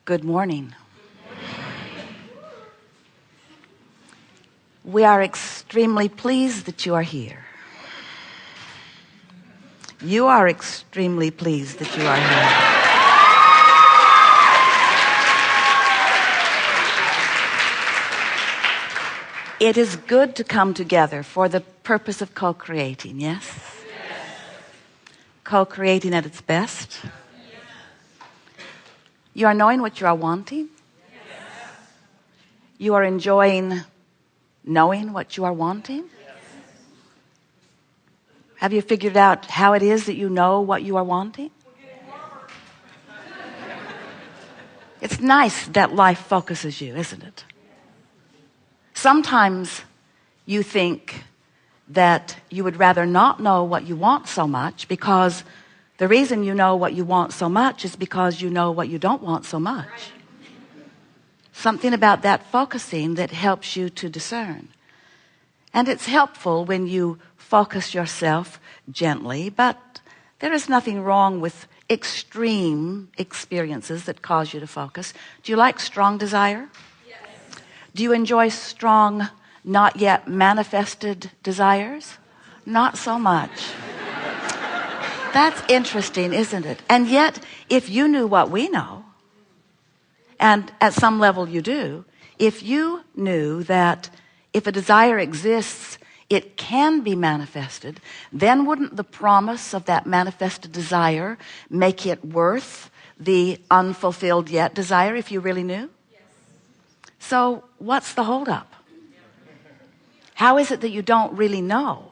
Good morning. We are extremely pleased that you are here. You are extremely pleased that you are here. It is good to come together for the purpose of co-creating, yes? Co-creating at its best. You are knowing what you are wanting. You are enjoying knowing what you are wanting. Have you figured out how it is that you know what you are wanting? It's nice that life focuses you, isn't it? Sometimes you think that you would rather not know what you want so much, because the reason you know what you want so much is because you know what you don't want so much. Something about that focusing that helps you to discern. And it's helpful when you focus yourself gently, but there is nothing wrong with extreme experiences that cause you to focus. Do you like strong desire? Yes. Do you enjoy strong, not yet manifested desires? Not so much. That's interesting, isn't it? And yet, if you knew what we know, and at some level you do, if you knew that if a desire exists, it can be manifested, then wouldn't the promise of that manifested desire make it worth the unfulfilled yet desire if you really knew? Yes. So what's the holdup? How is it that you don't really know?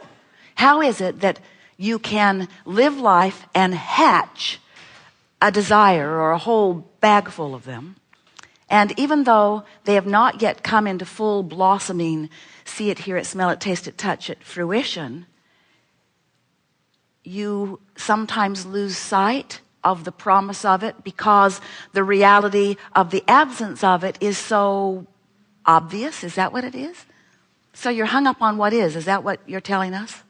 How is it that you can live life and hatch a desire or a whole bag full of them, and even though they have not yet come into full blossoming, see it, hear it, smell it, taste it, touch it, fruition, you sometimes lose sight of the promise of it because the reality of the absence of it is so obvious? Is that what it is? So you're hung up on what is. Is that what you're telling us?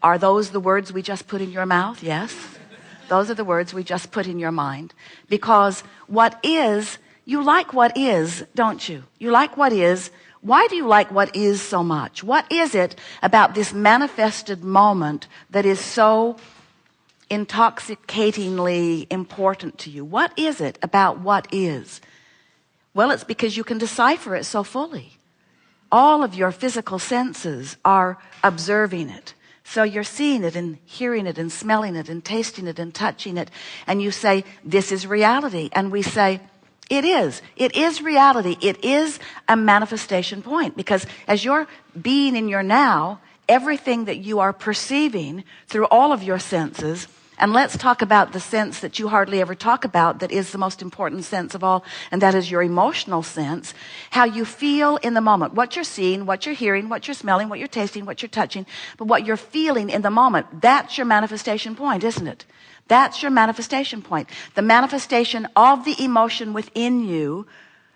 Are those the words we just put in your mouth? Yes. Those are the words we just put in your mind. Because what is, you like what is, don't you? You like what is. Why do you like what is so much? What is it about this manifested moment that is so intoxicatingly important to you? What is it about what is? Well, it's because you can decipher it so fully. All of your physical senses are observing it. So you're seeing it and hearing it and smelling it and tasting it and touching it. And you say, this is reality. And we say, it is. It is reality. It is a manifestation point. Because as you're being in your now, everything that you are perceiving through all of your senses, and let's talk about the sense that you hardly ever talk about, that is the most important sense of all, and that is your emotional sense, how you feel in the moment, what you're seeing, what you're hearing, what you're smelling, what you're tasting, what you're touching, but what you're feeling in the moment, that's your manifestation point, isn't it? That's your manifestation point. The manifestation of the emotion within you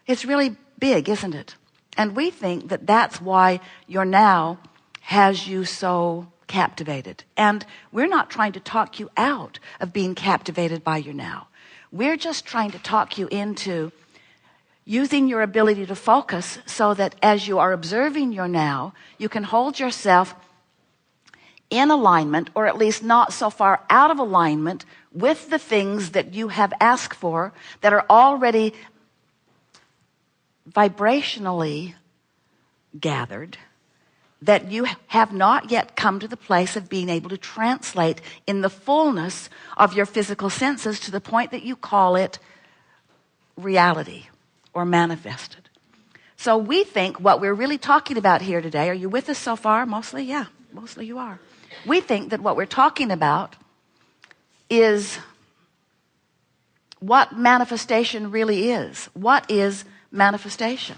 is really big, isn't it? And we think that that's why your now has you so captivated. And we're not trying to talk you out of being captivated by your now. We're just trying to talk you into using your ability to focus so that as you are observing your now, you can hold yourself in alignment, or at least not so far out of alignment with the things that you have asked for that are already vibrationally gathered, that you have not yet come to the place of being able to translate in the fullness of your physical senses to the point that you call it reality or manifested. So we think what we're really talking about here today, are you with us so far? Mostly? Yeah, mostly you are. We think that what we're talking about is what manifestation really is. What is manifestation?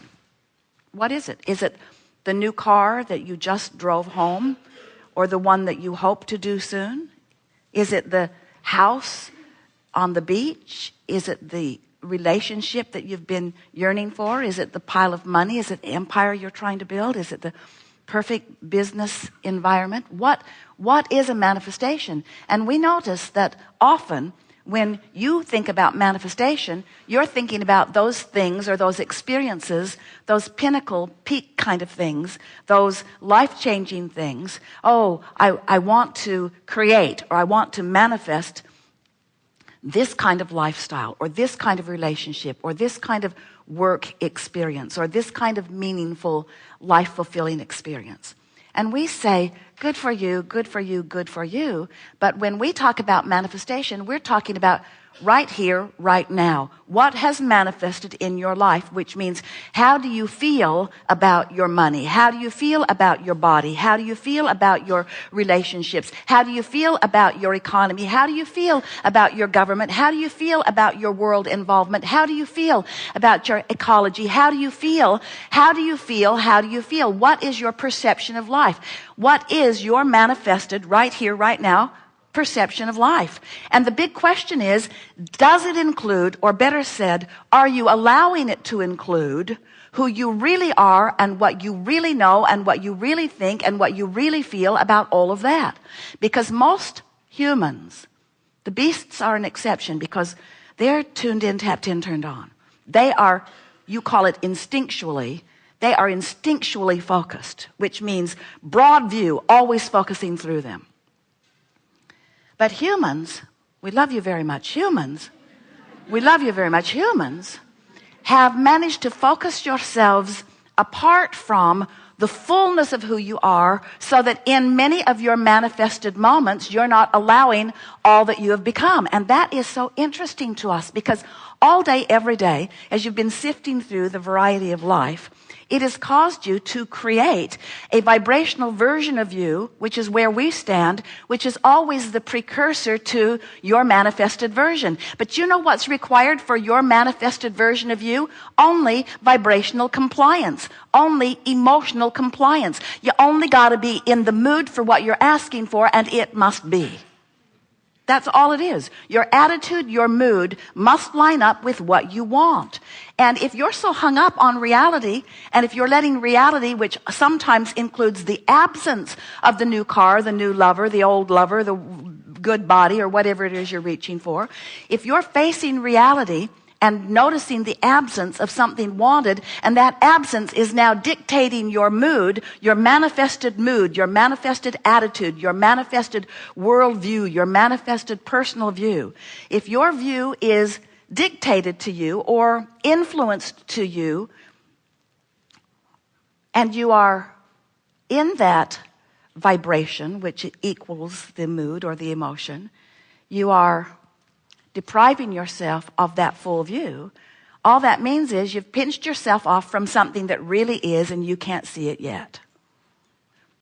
What is it? Is it the new car that you just drove home, or the one that you hope to do soon? Is it the house on the beach? Is it the relationship that you've been yearning for? Is it the pile of money? Is it the empire you're trying to build? Is it the perfect business environment? What is a manifestation? And we notice that often when you think about manifestation, you're thinking about those things or those experiences, those pinnacle, peak kind of things, those life-changing things. Oh, I want to create, or I want to manifest this kind of lifestyle, or this kind of relationship, or this kind of work experience, or this kind of meaningful, life-fulfilling experience. And we say, good for you, good for you, good for you. But when we talk about manifestation, we're talking about right here, right now. What has manifested in your life, which means how do you feel about your money? How do you feel about your body? How do you feel about your relationships? How do you feel about your economy? How do you feel about your government? How do you feel about your world involvement? How do you feel about your ecology? How do you feel? How do you feel? How do you feel? What is your perception of life? What is your manifested right here, right now perception of life? And the big question is, does it include, or better said, are you allowing it to include who you really are and what you really know and what you really think and what you really feel about all of that? Because most humans, the beasts are an exception because they're tuned in, tapped in, turned on. They are, you call it instinctually, they are instinctually focused, which means broad view, always focusing through them. But humans, we love you very much. Humans, we love you very much. Humans have managed to focus yourselves apart from the fullness of who you are, so that in many of your manifested moments, you're not allowing all that you have become. And that is so interesting to us, because all day, every day, as you've been sifting through the variety of life, it has caused you to create a vibrational version of you, which is where we stand, which is always the precursor to your manifested version. But you know what's required for your manifested version of you? Only vibrational compliance, only emotional compliance. You only got to be in the mood for what you're asking for, and it must be. That's all it is. Your attitude, your mood must line up with what you want. And if you're so hung up on reality, and if you're letting reality, which sometimes includes the absence of the new car, the new lover, the old lover, the good body, or whatever it is you're reaching for, if you're facing reality and noticing the absence of something wanted, and that absence is now dictating your mood, your manifested attitude, your manifested worldview, your manifested personal view. If your view is dictated to you or influenced to you, and you are in that vibration, which equals the mood or the emotion, you are depriving yourself of that full view. All that means is you've pinched yourself off from something that really is, and you can't see it yet.